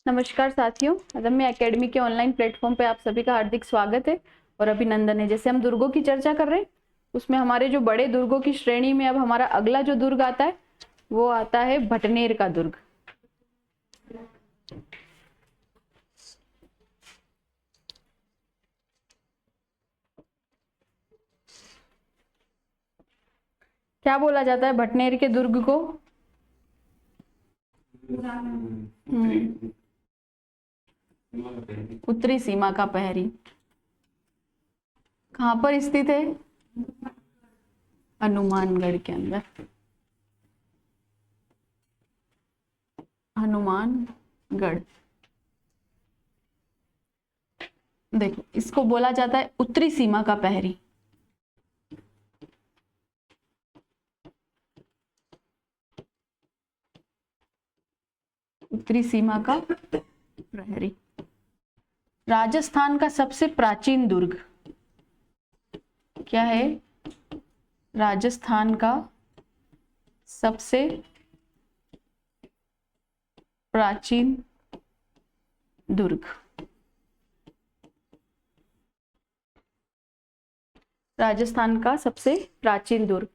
नमस्कार साथियों, अदम्य एकेडमी के ऑनलाइन प्लेटफॉर्म पे आप सभी का हार्दिक स्वागत है और अभिनंदन है। जैसे हम दुर्गों की चर्चा कर रहे हैं, उसमें हमारे जो बड़े दुर्गों की श्रेणी में अब हमारा अगला जो दुर्ग आता है वो आता है भटनेर का दुर्ग। क्या बोला जाता है भटनेर के दुर्ग को? उत्तरी सीमा का प्रहरी। कहां पर स्थित है? हनुमानगढ़ के अंदर। हनुमानगढ़। देखो, इसको बोला जाता है उत्तरी सीमा का प्रहरी। उत्तरी सीमा का प्रहरी। राजस्थान का सबसे प्राचीन दुर्ग क्या है? राजस्थान का सबसे प्राचीन दुर्ग। राजस्थान का सबसे प्राचीन दुर्ग।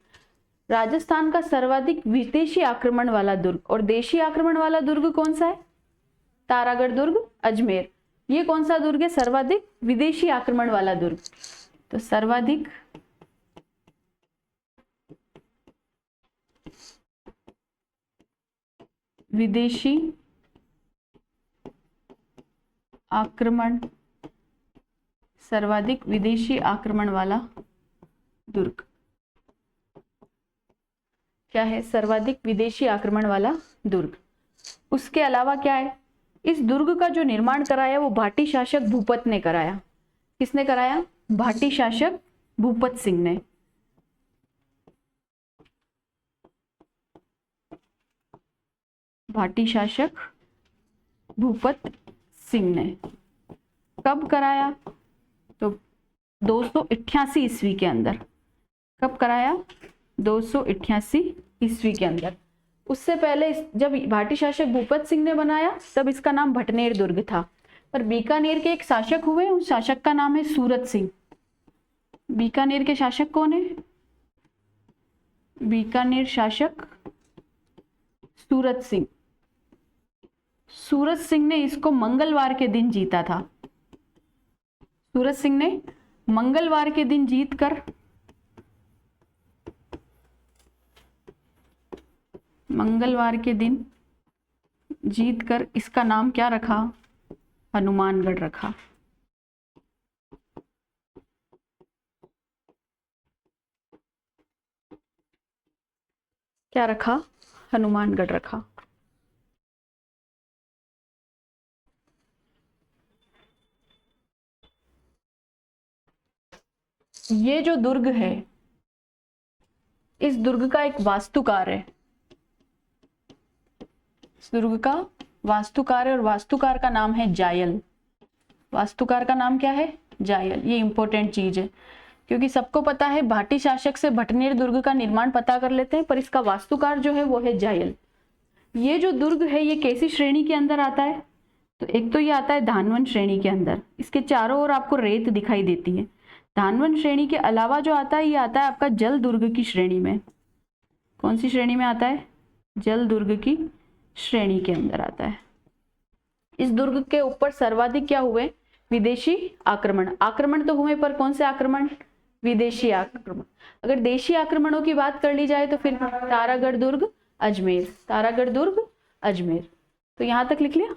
राजस्थान का सर्वाधिक विदेशी आक्रमण वाला दुर्ग और देशी आक्रमण वाला दुर्ग कौन सा है? तारागढ़ दुर्ग, अजमेर। ये कौन सा दुर्ग है? सर्वाधिक विदेशी आक्रमण वाला दुर्ग। तो सर्वाधिक विदेशी आक्रमण, सर्वाधिक विदेशी आक्रमण वाला दुर्ग क्या है? सर्वाधिक विदेशी आक्रमण वाला दुर्ग। उसके अलावा क्या है? इस दुर्ग का जो निर्माण कराया वो भाटी शासक भूपत ने कराया। किसने कराया? भाटी शासक भूपत सिंह ने। भाटी शासक भूपत सिंह ने कब कराया? तो 288 ईस्वी के अंदर। कब कराया? 288 ईस्वी के अंदर। उससे पहले जब भाटी शासक भूपत सिंह ने बनाया तब इसका नाम भटनेर दुर्ग था। पर बीकानेर के एक शासक हुए, उस शासक का नाम है सूरत सिंह। बीकानेर के शासक कौन है? बीकानेर शासक सूरत सिंह। सूरत सिंह ने इसको मंगलवार के दिन जीता था। सूरत सिंह ने मंगलवार के दिन जीतकर इसका नाम क्या रखा? हनुमानगढ़ रखा। क्या रखा? हनुमानगढ़ रखा। ये जो दुर्ग है, इस दुर्ग का एक वास्तुकार है। इस दुर्ग का वास्तुकार है और वास्तुकार का नाम है जायल। वास्तुकार का नाम क्या है? जायल। ये इंपॉर्टेंट चीज है क्योंकि सबको पता है भाटी शासक से भटनेर दुर्ग का निर्माण पता कर लेते हैं, पर इसका वास्तुकार जो है वो है जायल। ये जो दुर्ग है ये कैसी श्रेणी के अंदर आता है? तो एक तो ये आता है धानवन श्रेणी के अंदर। इसके चारों ओर आपको रेत दिखाई देती है। धानवन श्रेणी के अलावा जो आता है ये आता है आपका जल दुर्ग की श्रेणी में। कौन सी श्रेणी में आता है? जल दुर्ग की श्रेणी के अंदर आता है। इस दुर्ग के ऊपर सर्वाधिक क्या हुए? विदेशी आक्रमण। आक्रमण तो हुए, पर कौन से आक्रमण? विदेशी आक्रमण। अगर देशी आक्रमणों की बात कर ली जाए तो फिर तारागढ़ दुर्ग, अजमेर। तारागढ़ दुर्ग, अजमेर। तो यहां तक लिख लिया।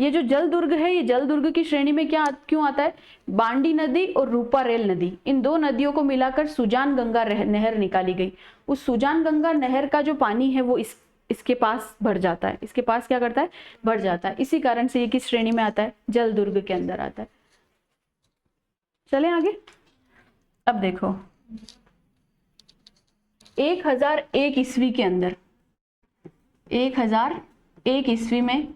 ये जो जल दुर्ग है ये जल दुर्ग की श्रेणी में क्या क्यों आता है? बांडी नदी और रूपा रेल नदी, इन दो नदियों को मिलाकर सुजान गंगा नहर निकाली गई। उस सुजान गंगा नहर का जो पानी है वो इसके पास भर जाता है। इसके पास क्या करता है? भर जाता है। इसी कारण से ये किस श्रेणी में आता है? जल दुर्ग के अंदर आता है। चले आगे। अब देखो, 1001 ईस्वी के अंदर, 1001 ईस्वी में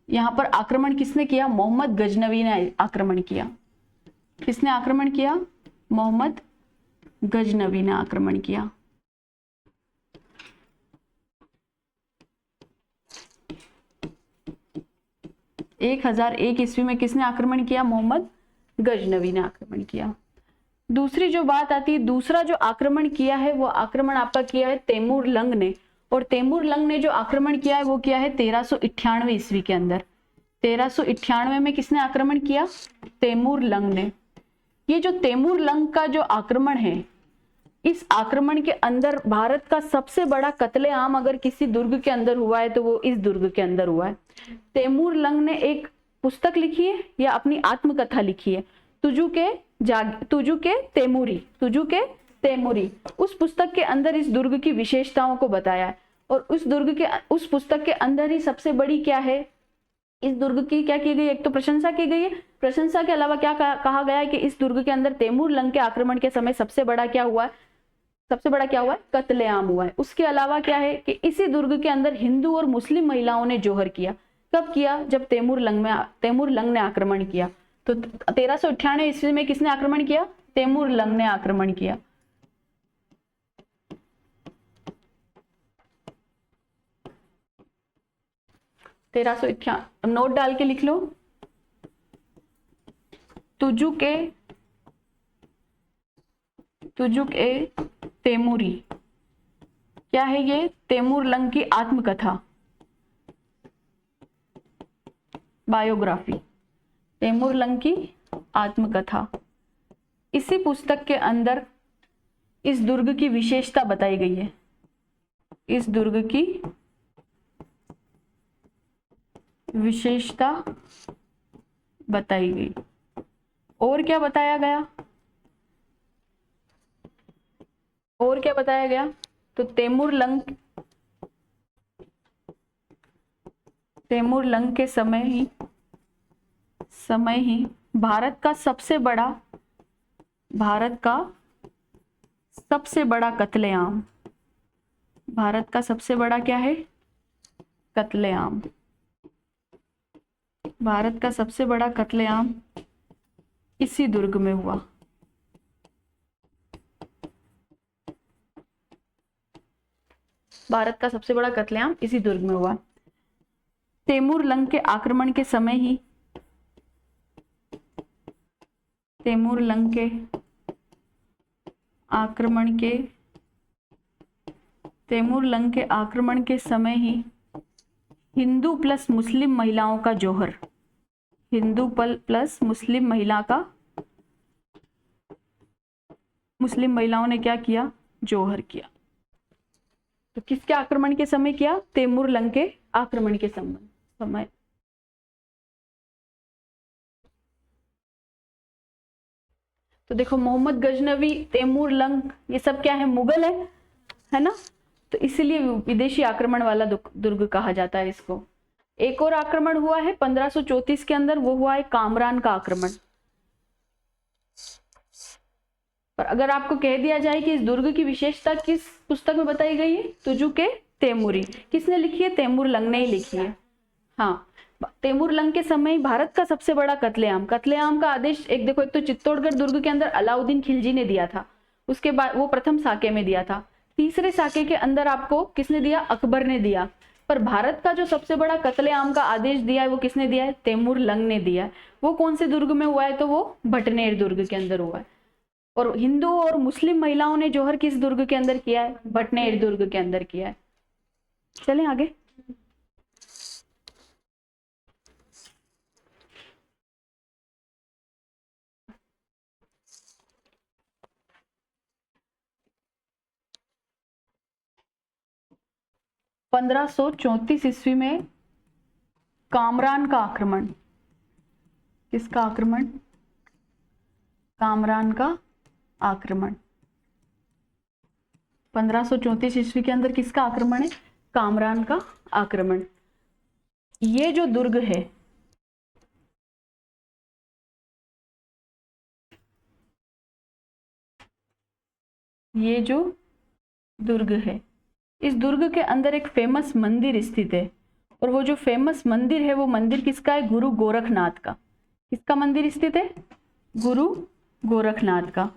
यहां पर आक्रमण किसने किया? मोहम्मद गजनवी ने आक्रमण किया। किसने आक्रमण किया? मोहम्मद गजनवी ने आक्रमण किया। 1001 ईस्वी में किसने आक्रमण किया? मोहम्मद गजनवी ने आक्रमण किया। दूसरी जो बात आती है, दूसरा जो आक्रमण किया है वो आक्रमण आपका किया है तैमूर लंग ने। और तैमूर लंग ने जो आक्रमण किया है वो किया है 1398 ईस्वी के अंदर। 1398 में किसने आक्रमण किया? तैमूर लंग ने। ये जो तैमूर लंग का जो आक्रमण है, इस आक्रमण के अंदर भारत का सबसे बड़ा कत्लेआम अगर किसी दुर्ग के अंदर हुआ है तो वो इस दुर्ग के अंदर हुआ है। तैमूर लंग ने एक पुस्तक लिखी है या अपनी आत्मकथा लिखी है, तुजु के तैमूरी। उस पुस्तक के अंदर इस दुर्ग की विशेषताओं को बताया है। और उस पुस्तक के अंदर ही सबसे बड़ी क्या है, इस दुर्ग की क्या की गई? एक तो प्रशंसा की गई है, प्रशंसा के अलावा क्या कहा गया है कि इस दुर्ग के अंदर तैमूर लंग के आक्रमण के समय सबसे बड़ा क्या हुआ है? कत्लेआम हुआ है। उसके अलावा क्या है कि इसी दुर्ग के अंदर हिंदू और मुस्लिम महिलाओं ने जोहर किया। कब किया? जब तैमूर लंग ने आक्रमण किया। तो 1398 ईस्वी में किसने आक्रमण किया? तैमूर लंग ने आक्रमण किया। नोट डाल के लिख लो, तुजु के तैमूरी। क्या है ये? तैमूर लंग की आत्मकथा, बायोग्राफी, तैमूर लंग की आत्मकथा। इसी पुस्तक के अंदर इस दुर्ग की विशेषता बताई गई है। इस दुर्ग की विशेषता बताई गई। और क्या बताया गया? तो तैमूर लंग के समय ही भारत का सबसे बड़ा कत्लेआम, भारत का सबसे बड़ा क्या है? कत्लेआम। भारत का सबसे बड़ा कत्लेआम इसी दुर्ग में हुआ। भारत का सबसे बड़ा कत्लेआम इसी दुर्ग में हुआ। तैमूर लंग के आक्रमण के समय ही हिंदू प्लस मुस्लिम महिलाओं का जोहर, मुस्लिम महिलाओं ने क्या किया? जोहर किया। तो किसके आक्रमण के समय किया? तैमूर लंग के आक्रमण के समय। तो देखो, मोहम्मद गजनवी, तैमूर लंग, ये सब क्या है? मुगल है ना? तो इसीलिए विदेशी आक्रमण वाला दुर्ग कहा जाता है इसको। एक और आक्रमण हुआ है 1534 के अंदर, वो हुआ है कामरान का आक्रमण। पर अगर आपको कह दिया जाए कि इस दुर्ग की विशेषता किस पुस्तक में बताई गई है? तुजु के तैमूरी। किसने लिखी है? तैमूर लंग ने ही लिखी है। हाँ, तैमूर लंग के समय भारत का सबसे बड़ा कत्लेआम का आदेश एक तो चित्तौड़गढ़ दुर्ग के अंदर अलाउद्दीन खिलजी ने दिया था। उसके बाद वो प्रथम साके में दिया था। तीसरे साके के अंदर आपको किसने दिया? अकबर ने दिया। पर भारत का जो सबसे बड़ा कत्लेआम का आदेश दिया है वो किसने दिया है? तैमूर लंग ने दिया है। वो कौन से दुर्ग में हुआ है? तो वो भटनेर दुर्ग के अंदर हुआ है। और हिंदू और मुस्लिम महिलाओं ने जोहर किस दुर्ग के अंदर किया है? भटनेर दुर्ग के अंदर किया है। चलें आगे। पंद्रह सौ 34 ईस्वी में कामरान का आक्रमण। किसका आक्रमण? कामरान का आक्रमण। 1534 ईस्वी के अंदर किसका आक्रमण है? कामरान का आक्रमण। ये जो दुर्ग है, ये जो दुर्ग है, इस दुर्ग के अंदर एक फेमस मंदिर स्थित है। और वो जो फेमस मंदिर है, वो मंदिर किसका है? गुरु गोरखनाथ का। किसका मंदिर स्थित है? गुरु गोरखनाथ का।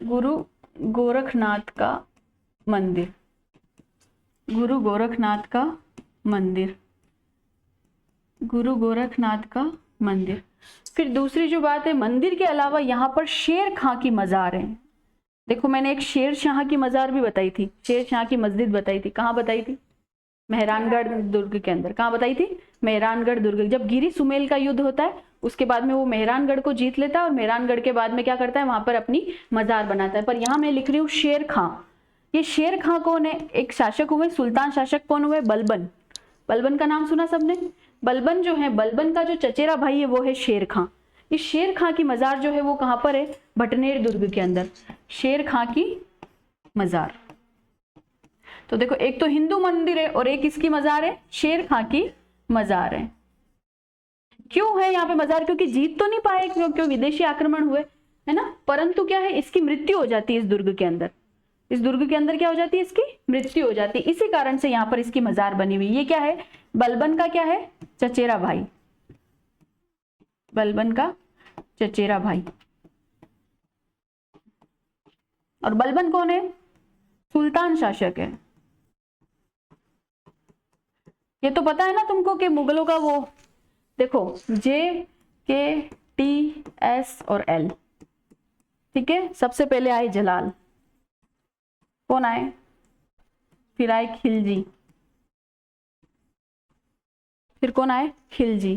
गुरु गोरखनाथ का मंदिर। गुरु गोरखनाथ का मंदिर, गुरु गोरखनाथ का मंदिर। फिर दूसरी जो बात है, मंदिर के अलावा यहाँ पर शेर खां की मजार है। देखो मैंने एक शेर शाह की मजार भी बताई थी, शेर शाह की मस्जिद बताई थी। कहाँ बताई थी? मेहरानगढ़ दुर्ग के अंदर। कहाँ बताई थी? मेहरानगढ़ दुर्ग। जब गिरी सुमेल का युद्ध होता है उसके बाद में वो मेहरानगढ़ को जीत लेता है और मेहरानगढ़ के बाद में क्या करता है, वहां पर अपनी मजार बनाता है। पर यहाँ मैं लिख रही हूँ शेर खां। ये शेर खां कौन है? एक शासक हुए, सुल्तान शासक कौन हुए? बलबन। बलबन का नाम सुना सबने? बलबन जो है, बलबन का जो चचेरा भाई है वो है शेर खां। इस शेर खां की मजार जो है वो कहां पर है? भटनेर दुर्ग के अंदर, शेर खां की मजार। तो देखो एक तो हिंदू मंदिर है और एक इसकी मजार है, शेर खां की मजार है। क्यों है यहाँ पे मजार? क्योंकि जीत तो नहीं पाए, क्यों विदेशी आक्रमण हुए, है ना, परंतु क्या है, इसकी मृत्यु हो जाती है इस दुर्ग के अंदर। इस दुर्ग के अंदर क्या हो जाती है? इसकी मृत्यु हो जाती है। इसी कारण से यहाँ पर इसकी मजार बनी हुई। ये क्या है? बलबन का क्या है? चचेरा भाई, बलबन का चचेरा भाई। और बलबन कौन है? सुल्तान शासक है। ये तो पता है ना तुमको कि मुगलों का वो देखो JKTS और L, ठीक है। सबसे पहले आए जलाल, कौन आए? फिर आए खिलजी, फिर कौन आए? खिलजी।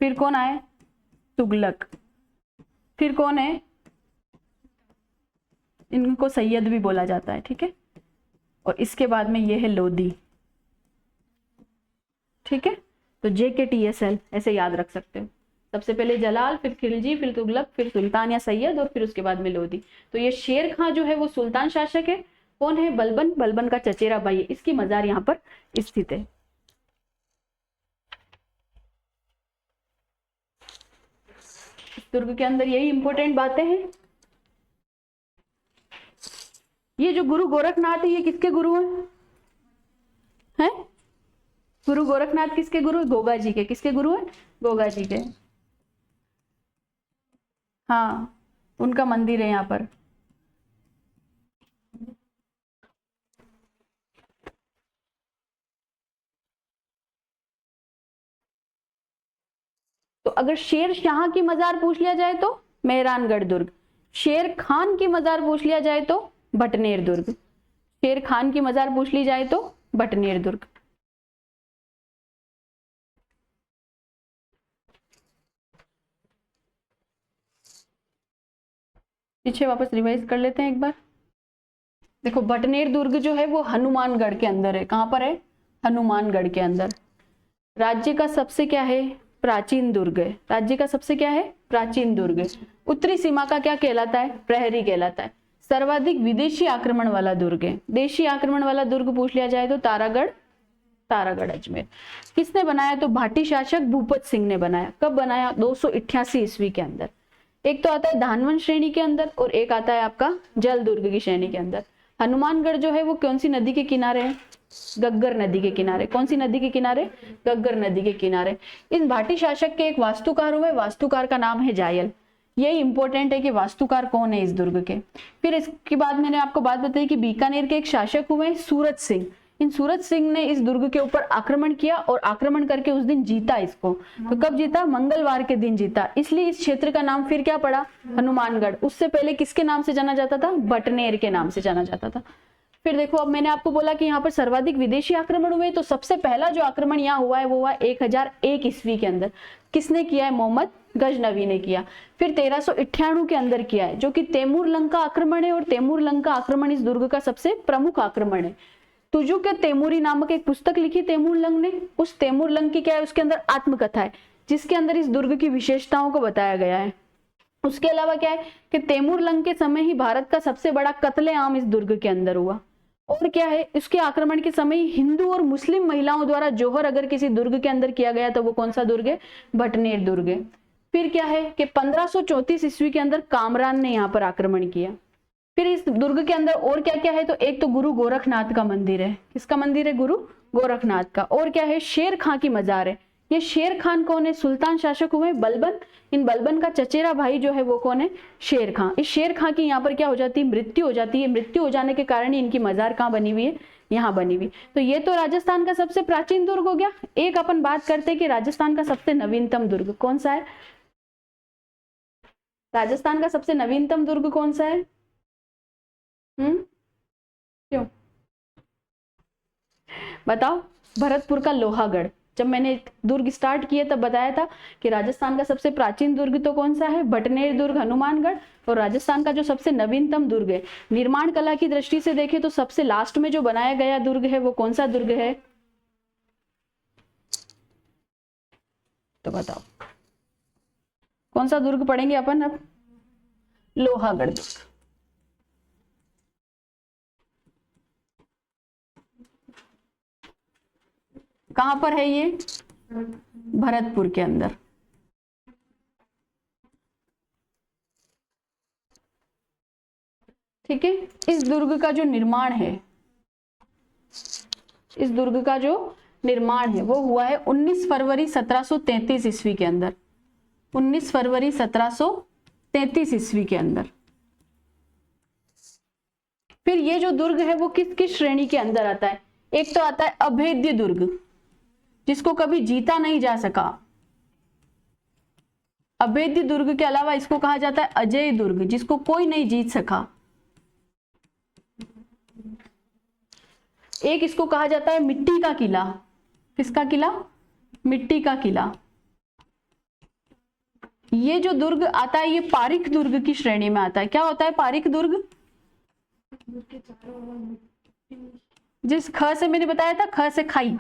फिर कौन आए? तुगलक। फिर कौन है? इनको सैयद भी बोला जाता है, ठीक है। और इसके बाद में ये है लोदी, ठीक है। तो JKTSL ऐसे याद रख सकते हो। सबसे पहले जलाल, फिर खिलजी, फिर तुगलक, फिर सुल्तान या सैयद, और फिर उसके बाद में लोदी। तो ये शेर खां जो है वो सुल्तान शासक है। कौन है? बलबन, बलबन का चचेरा भाई है। इसकी मजार यहाँ पर स्थित है। दुर्ग के अंदर यही इंपॉर्टेंट बातें हैं। ये जो गुरु गोरखनाथ है ये किसके गुरु हैं? गुरु गोरखनाथ किसके गुरु है? गोगा जी के। किसके गुरु है? गोगा जी के। हाँ, उनका मंदिर है यहाँ पर। तो अगर शेर शाह की मजार पूछ लिया जाए तो मेहरानगढ़ दुर्ग, शेर खान की मजार पूछ लिया जाए तो भटनेर दुर्ग, शेर खान की मजार पूछ ली जाए तो भटनेर दुर्ग। पीछे वापस रिवाइज कर लेते हैं एक बार। देखो भटनेर दुर्ग जो है वो हनुमानगढ़ के अंदर है। कहां पर है? हनुमानगढ़ के अंदर। राज्य का सबसे क्या है? प्राचीन दुर्ग है। राज्य का सबसे क्या है? प्राचीन दुर्ग है। उत्तरी सीमा का क्या कहलाता है? प्रहरी कहलाता है। सर्वाधिक विदेशी आक्रमण वाला दुर्ग है। देशी आक्रमण वाला दुर्ग पूछ लिया जाए तो तारागढ़, तारागढ़ अजमेर। किसने बनाया? तो भाटी शासक भूपत सिंह ने बनाया। कब बनाया? 288 ईस्वी के अंदर। एक तो आता है धानवन श्रेणी के अंदर और एक आता है आपका जल दुर्ग की श्रेणी के अंदर। हनुमानगढ़ जो है वो कौन सी नदी के किनारे है? गग्गर नदी के किनारे। कौन सी नदी के किनारे? गग्गर नदी के किनारे। इन भाटी शासक के एक वास्तुकार हुए, वास्तुकार का नाम है जायल। यही इंपॉर्टेंट है कि वास्तुकार कौन है इस दुर्ग के। फिर इसके बाद मैंने आपको बात बताई कि बीकानेर के एक शासक हुए सूरज सिंह। इन सूरज सिंह ने इस दुर्ग के ऊपर आक्रमण किया और आक्रमण करके उस दिन जीता इसको। तो कब जीता? मंगलवार के दिन जीता। इसलिए इस क्षेत्र का नाम फिर क्या पड़ा? हनुमानगढ़। उससे पहले किसके नाम से जाना जाता था? भटनेर के नाम से जाना जाता था। फिर देखो, अब मैंने आपको बोला कि यहाँ पर सर्वाधिक विदेशी आक्रमण हुए, तो सबसे पहला जो आक्रमण यहाँ हुआ है वो हुआ 1001 ईस्वी के अंदर। किसने किया है? मोहम्मद गजनवी ने किया। फिर 1398 के अंदर किया है, जो कि तैमूर लंग का आक्रमण है। और तैमूर लंग का आक्रमण इस दुर्ग का सबसे प्रमुख आक्रमण है। तुजु के तैमूरी नामक एक पुस्तक लिखी तैमूर लंग ने। उस तैमूर लंग की क्या है? उसके अंदर आत्मकथा है, जिसके अंदर इस दुर्ग की विशेषताओं को बताया गया है। उसके अलावा क्या है कि तैमूर लंग के समय ही भारत का सबसे बड़ा कत्लेआम इस दुर्ग के अंदर हुआ। और क्या है, इसके आक्रमण के समय हिंदू और मुस्लिम महिलाओं द्वारा जोहर अगर किसी दुर्ग के अंदर किया गया तो वो कौन सा दुर्ग है? भटनेर दुर्ग है। फिर क्या है कि 1534 ईस्वी के अंदर कामरान ने यहाँ पर आक्रमण किया। फिर इस दुर्ग के अंदर और क्या क्या है? तो एक तो गुरु गोरखनाथ का मंदिर है। किसका मंदिर है? गुरु गोरखनाथ का। और क्या है? शेर खां की मजार है। ये शेर खान कौन है? सुल्तान शासक हुए बलबन। इन बलबन का चचेरा भाई जो है वो कौन है? शेर खां। इस शेर खां की यहाँ पर क्या हो जाती है? मृत्यु हो जाती है। मृत्यु हो जाने के कारण ही इनकी मजार कहाँ बनी हुई है? यहाँ बनी हुई। तो ये तो राजस्थान का सबसे प्राचीन दुर्ग हो गया। एक अपन बात करते हैं कि राजस्थान का सबसे नवीनतम दुर्ग कौन सा है। राजस्थान का सबसे नवीनतम दुर्ग कौन सा है? क्यों बताओ? भरतपुर का लोहागढ़। जब मैंने दुर्ग स्टार्ट किए तब बताया था कि राजस्थान का सबसे प्राचीन दुर्ग तो कौन सा है? भटनेर दुर्ग, हनुमानगढ़। और राजस्थान का जो सबसे नवीनतम दुर्ग है, निर्माण कला की दृष्टि से देखें तो सबसे लास्ट में जो बनाया गया दुर्ग है वो कौन सा दुर्ग है? तो बताओ कौन सा दुर्ग पढ़ेंगे अपन अब? लोहागढ़ दुर्ग। कहां पर है ये? भरतपुर के अंदर। ठीक है। इस दुर्ग का जो निर्माण है, इस दुर्ग का जो निर्माण है वो हुआ है 19 फरवरी 1733 ईस्वी के अंदर। 19 फरवरी 1733 ईस्वी के अंदर। फिर ये जो दुर्ग है वो किस किस श्रेणी के अंदर आता है? एक तो आता है अभेद्य दुर्ग, जिसको कभी जीता नहीं जा सका। अभेद्य दुर्ग के अलावा इसको कहा जाता है अजेय दुर्ग, जिसको कोई नहीं जीत सका। एक इसको कहा जाता है मिट्टी का किला। किसका किला? मिट्टी का किला। ये जो दुर्ग आता है ये पारीख दुर्ग की श्रेणी में आता है। क्या होता है पारीख दुर्ग? जिस ख से मैंने बताया था, ख से खाई,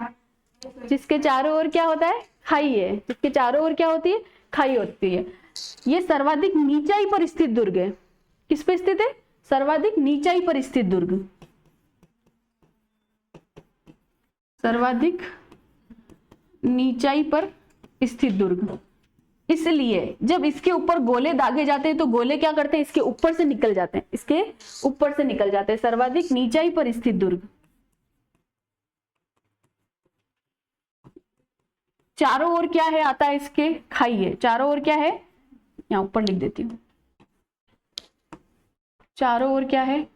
जिसके चारों ओर क्या होता है? खाई है। जिसके चारों ओर क्या होती है? खाई होती है। ये सर्वाधिक नीचाई पर स्थित दुर्ग है। किस पे स्थित है? सर्वाधिक नीचाई पर स्थित दुर्ग। सर्वाधिक नीचाई पर स्थित दुर्ग। इसलिए जब इसके ऊपर गोले दागे जाते हैं तो गोले क्या करते हैं? इसके ऊपर से निकल जाते हैं, इसके ऊपर से निकल जाते हैं। सर्वाधिक नीचाई पर स्थित दुर्ग। चारों ओर क्या है? आता है इसके खाई है। चारों ओर क्या है? यहां ऊपर लिख देती हूं। चारों ओर क्या है?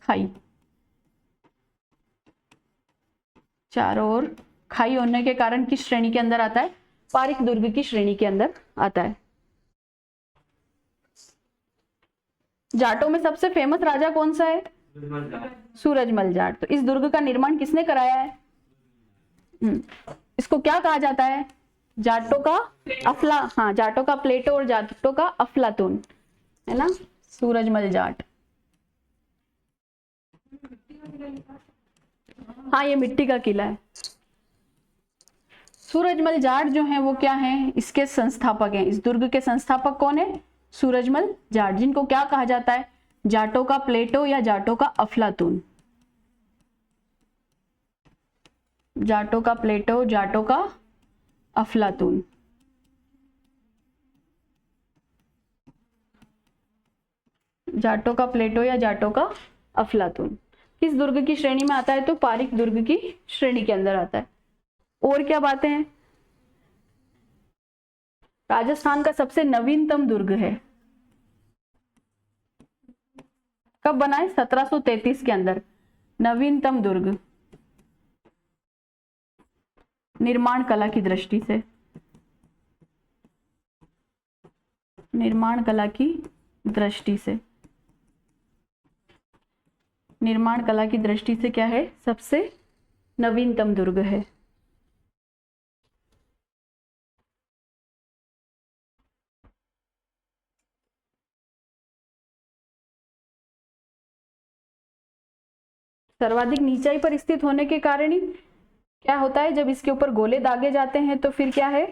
खाई। चारों ओर खाई होने के कारण किस श्रेणी के अंदर आता है? पारीख दुर्ग की श्रेणी के अंदर आता है। जाटों में सबसे फेमस राजा कौन सा है? सूरजमल जाट। तो इस दुर्ग का निर्माण किसने कराया है? इसको क्या कहा जाता है? जाटों का हाँ, जाटों का प्लेटो और जाटों का अफलातून, है ना? सूरजमल जाट। हाँ, ये मिट्टी का किला है। सूरजमल जाट जो है वो क्या है? इसके संस्थापक हैं। इस दुर्ग के संस्थापक कौन है? सूरजमल जाट, जिनको क्या कहा जाता है? जाटों का प्लेटो या जाटों का अफलातून। जाटों का प्लेटो, जाटों का अफलातून। जाटों का प्लेटो या जाटों का अफलातून किस दुर्ग की श्रेणी में आता है? तो पारीख दुर्ग की श्रेणी के अंदर आता है। और क्या बातें हैं? राजस्थान का सबसे नवीनतम दुर्ग है। कब बना है? 1733 के अंदर। नवीनतम दुर्ग निर्माण कला की दृष्टि से। निर्माण कला की दृष्टि से। निर्माण कला की दृष्टि से क्या है? सबसे नवीनतम दुर्ग है। सर्वाधिक नीचाई पर स्थित होने के कारण ही क्या होता है? जब इसके ऊपर गोले दागे जाते हैं तो फिर क्या है?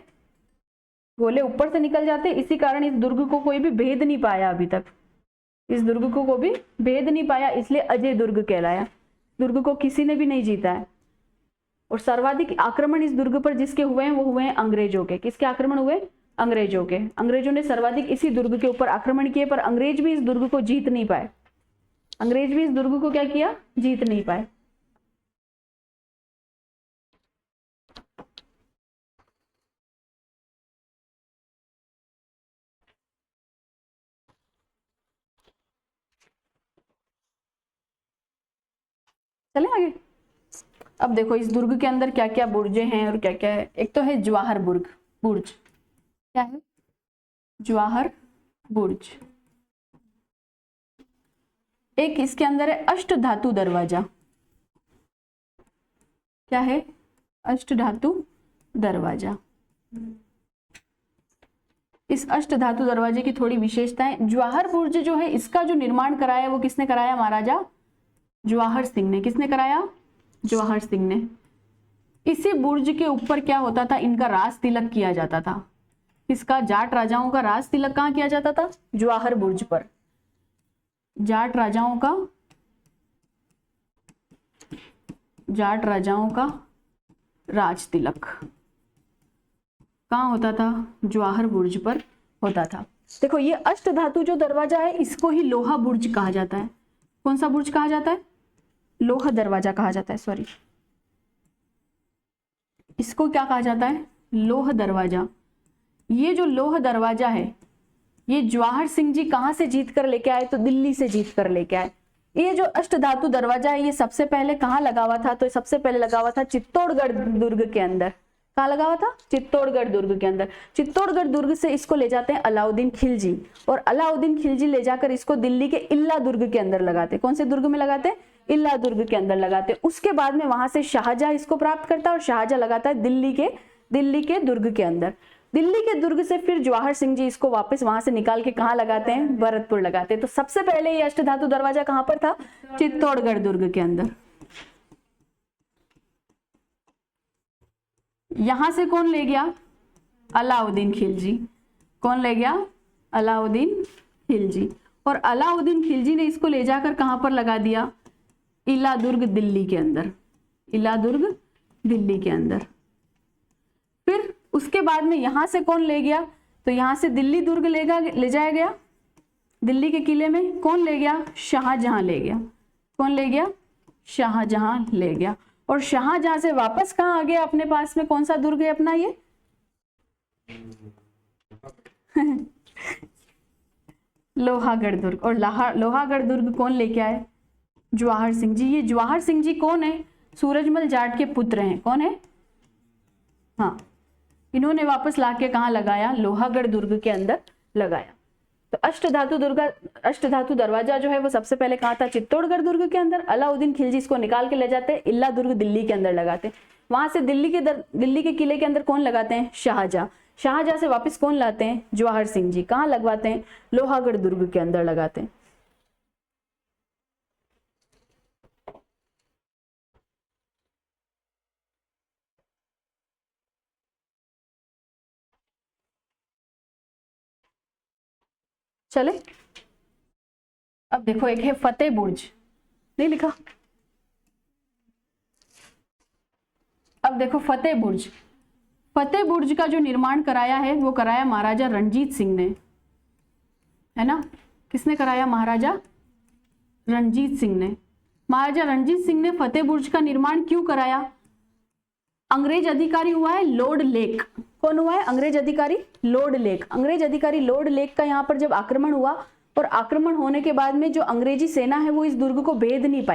गोले ऊपर से निकल जाते हैं। इसी कारण इस दुर्ग को कोई भी भेद नहीं पाया अभी तक। इस दुर्ग को कोई भी भेद नहीं पाया, इसलिए अजय दुर्ग कहलाया। दुर्ग को किसी ने भी नहीं जीता है। और सर्वाधिक आक्रमण इस दुर्ग पर जिसके हुए हैं वो हुए हैं अंग्रेजों के। किसके आक्रमण हुए? अंग्रेजों के। अंग्रेजों ने सर्वाधिक इसी दुर्ग के ऊपर आक्रमण किए, पर अंग्रेज भी इस दुर्ग को जीत नहीं पाए। अंग्रेज भी इस दुर्ग को क्या किया? जीत नहीं पाए। चले आगे। अब देखो इस दुर्ग के अंदर क्या क्या बुर्जे हैं और क्या क्या है। एक तो है जवाहर बुर्ज, क्या है? जवाहर बुर्ज। एक इसके अंदर है अष्ट धातु दरवाजा, क्या है? अष्ट धातु दरवाजा। इस अष्ट धातु दरवाजे की थोड़ी विशेषताएं, जवाहर बुर्ज जो है इसका जो निर्माण कराया वो किसने कराया? महाराजा जवाहर सिंह ने। किसने कराया? जवाहर सिंह ने। इसी बुर्ज के ऊपर क्या होता था? इनका राज तिलक किया जाता था। इसका जाट राजाओं का राज तिलक कहाँ किया जाता था? जवाहर बुर्ज पर। जाट राजाओं का राज तिलक कहाँ होता था? जवाहर बुर्ज पर होता था। देखो ये अष्ट धातु जो दरवाजा है इसको ही लोहा बुर्ज कहा जाता है। कौन सा बुर्ज कहा जाता है? लोह दरवाजा कहा जाता है, सॉरी। इसको क्या कहा जाता है? लोह दरवाजा। ये जो लोह दरवाजा है ये जवाहर सिंह जी कहाँ से जीत कर लेके आए? तो दिल्ली से जीत कर लेके आए। ये जो अष्ट धातु दरवाजा है ये सबसे पहले कहाँ लगा हुआ था? तो सबसे पहले लगा हुआ था चित्तौड़गढ़ दुर्ग के अंदर। कहाँ लगा हुआ था? चित्तौड़गढ़ दुर्ग के अंदर। चित्तौड़गढ़ दुर्ग से इसको ले जाते हैं अलाउद्दीन खिलजी, और अलाउद्दीन खिलजी ले जाकर इसको दिल्ली के इल्ला दुर्ग के अंदर लगाते। कौन से दुर्ग में लगाते? इल्ला दुर्ग के अंदर लगाते। उसके बाद में वहां से शाहजहां इसको प्राप्त करता है और शाहजहां लगाता है दिल्ली के दुर्ग के अंदर। दिल्ली के दुर्ग से फिर जवाहर सिंह जी इसको वापस वहां से निकाल के कहाँ लगाते हैं? भरतपुर लगाते हैं। तो सबसे पहले ये अष्ट धातु दरवाजा कहाँ पर था? चित्तौड़गढ़ दुर्ग के अंदर। यहां से कौन ले गया? अलाउद्दीन खिलजी। कौन ले गया? अलाउद्दीन खिलजी। और अलाउद्दीन खिलजी ने इसको ले जाकर कहां पर लगा दिया? इला दुर्ग दिल्ली के अंदर। इला दुर्ग दिल्ली के अंदर। फिर उसके बाद में यहां से कौन ले गया? तो यहां से दिल्ली दुर्ग ले जाया गया। दिल्ली के किले में कौन ले गया? शाहजहां ले गया। कौन ले गया? शाहजहां ले गया। और शाहजहां से वापस कहां आ गया अपने पास में? कौन सा दुर्ग है अपना ये? लोहागढ़ दुर्ग। और लोहागढ़ दुर्ग कौन लेके आए? जवाहर सिंह जी। ये जवाहर सिंह जी कौन है? सूरजमल जाट के पुत्र हैं। कौन है? हाँ, इन्होंने वापस लाके कहाँ लगाया? लोहागढ़ दुर्ग के अंदर लगाया। तो अष्ट धातु दरवाजा जो है वो सबसे पहले कहाँ था? चित्तौड़गढ़ दुर्ग के अंदर। अलाउद्दीन खिलजी इसको निकाल के ले जाते हैं इल्ला दुर्ग दिल्ली के अंदर लगाते। वहां से दिल्ली के किले के अंदर कौन लगाते हैं? शाहजहां। शाहजहां से वापस कौन लाते हैं? जवाहर सिंह जी। कहाँ लगवाते हैं? लोहागढ़ दुर्ग के अंदर लगाते हैं। चले, अब देखो एक है फतेह बुर्ज। नहीं लिखा? अब देखो फतेह बुर्ज। फतेह बुर्ज का जो निर्माण कराया है वो कराया महाराजा रणजीत सिंह ने, है ना? किसने कराया? महाराजा रणजीत सिंह ने। महाराजा रणजीत सिंह ने फतेह बुर्ज का निर्माण क्यों कराया? अंग्रेज अधिकारी हुआ है लॉर्ड लेक। कौन हुआ है? अंग्रेज अधिकारी लॉर्ड लेक। अंग्रेज अधिकारी लॉर्ड लेक का यहाँ पर जब आक्रमण हुआ, और आक्रमण होने के बाद में जो अंग्रेजी सेना है वो इस दुर्ग को भेद नहीं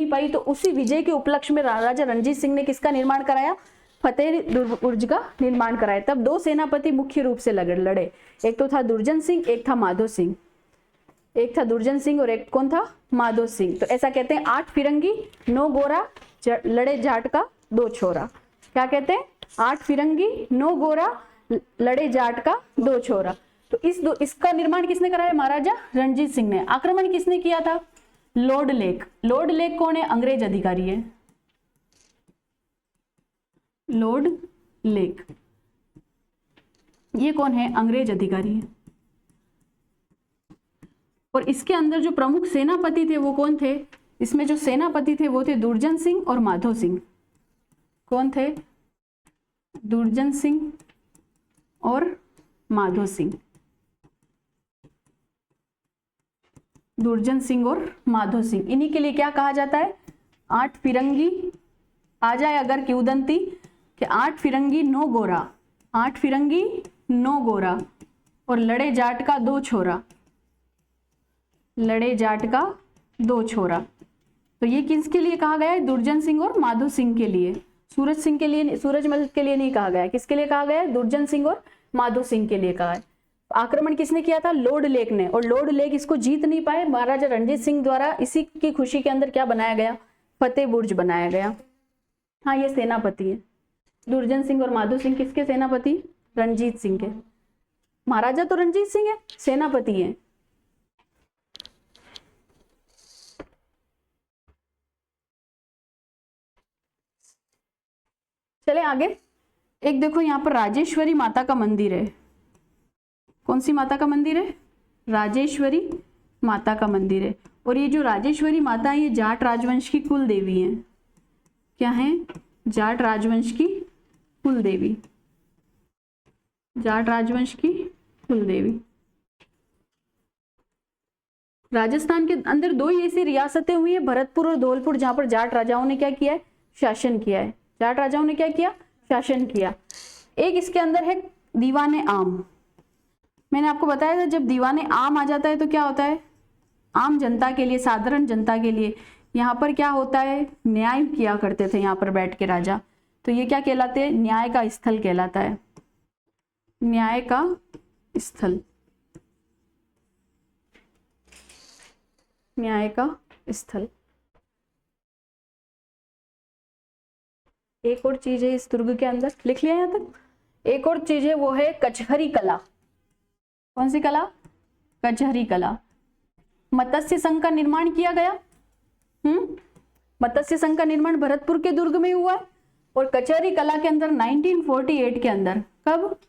पाई, तो उसी विजय के उपलक्ष्य में राजा रणजीत सिंह ने किसका निर्माण कराया? फतेह बुर्ज का निर्माण कराया। तब दो सेनापति मुख्य रूप से लड़े। एक तो था दुर्जन सिंह, एक था माधो सिंह। एक था दुर्जन सिंह और एक कौन था? माधो सिंह। तो ऐसा कहते हैं 8 फिरंगी 9 गोरा लड़े जाट का 2 छोरा। क्या कहते हैं? 8 फिरंगी 9 गोरा लड़े जाट का 2 छोरा। तो इसका निर्माण किसने कराया? महाराजा रणजीत सिंह ने। आक्रमण किसने किया था? Lord lake. लॉर्ड लेक कौन है? अंग्रेज अधिकारी है। लॉर्ड लेक ये कौन है? अंग्रेज अधिकारी है। और इसके अंदर जो प्रमुख सेनापति थे वो कौन थे? इसमें जो सेनापति थे वो थे दुर्जन सिंह और माधो सिंह। कौन थे? दुर्जन सिंह और माधो सिंह। दुर्जन सिंह और माधो सिंह, इन्हीं के लिए क्या कहा जाता है? 8 फिरंगी आ जाए अगर की उदंती कि 8 फिरंगी 9 गोरा, 8 फिरंगी 9 गोरा और लड़े जाट का 2 छोरा, लड़े जाट का 2 छोरा। तो ये किसके लिए कहा गया है? दुर्जन सिंह और माधो सिंह के लिए। सूरज सिंह के लिए, सूरजमल के लिए नहीं कहा गया है। किसके लिए कहा गया है? दुर्जन सिंह और माधो सिंह के लिए कहा है। आक्रमण किसने किया था? लॉर्ड लेक ने। और लॉर्ड लेक इसको जीत नहीं पाए, महाराजा रणजीत सिंह द्वारा इसी की खुशी के अंदर क्या बनाया गया? फतेह बुर्ज बनाया गया। हाँ, ये सेनापति है। दुर्जन सिंह और माधो सिंह किसके सेनापति? रणजीत सिंह के। महाराजा तो रणजीत सिंह है, सेनापति है। चले आगे। एक देखो यहाँ पर राजेश्वरी माता का मंदिर है। कौन सी माता का मंदिर है? राजेश्वरी माता का मंदिर है। और ये जो राजेश्वरी माता है, ये जाट राजवंश की कुल देवी है। क्या है? जाट राजवंश की कुल देवी। जाट राजवंश की कुल देवी। राजस्थान के अंदर दो ही ऐसी रियासतें हुई है, भरतपुर और धौलपुर, जहां पर जाट राजाओं ने क्या किया है? शासन किया है। जाट राजाओं ने क्या किया? शासन किया। एक इसके अंदर है दीवाने आम। मैंने आपको बताया था जब दीवाने आम आ जाता है तो क्या होता है? आम जनता के लिए, साधारण जनता के लिए यहाँ पर क्या होता है? न्याय किया करते थे यहाँ पर बैठ के राजा। तो ये क्या कहलाते हैं? न्याय का स्थल कहलाता है। न्याय का स्थल, न्याय का स्थल। एक और चीज है इस दुर्ग के अंदर, लिख लिया यहाँ तक। एक और चीज है, वो है कचहरी कला। कौन सी कला? कचहरी कला। मत्स्य संघ का निर्माण किया गया। मत्स्य संघ का निर्माण भरतपुर के दुर्ग में हुआ है। और कचहरी कला के अंदर 1948 के अंदर, कब?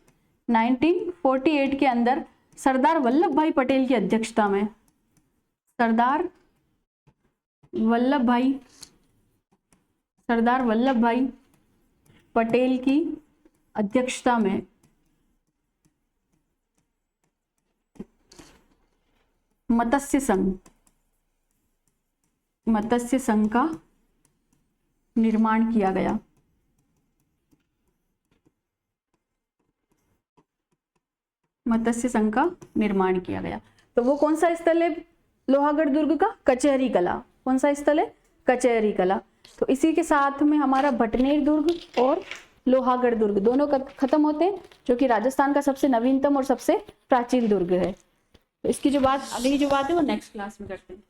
1948 के अंदर सरदार वल्लभ भाई पटेल की अध्यक्षता में, सरदार वल्लभ भाई पटेल की अध्यक्षता में मत्स्य संघ का निर्माण किया गया। मत्स्य संघ का निर्माण किया गया। तो वो कौन सा स्थल है लोहागढ़ दुर्ग का? कचहरी कला। कौन सा स्थल है? कचहरी कला। तो इसी के साथ में हमारा भटनेर दुर्ग और लोहागढ़ दुर्ग दोनों खत्म होते हैं, जो कि राजस्थान का सबसे नवीनतम और सबसे प्राचीन दुर्ग है। तो इसकी जो बात, अगली जो बात है वो नेक्स्ट क्लास में करते हैं।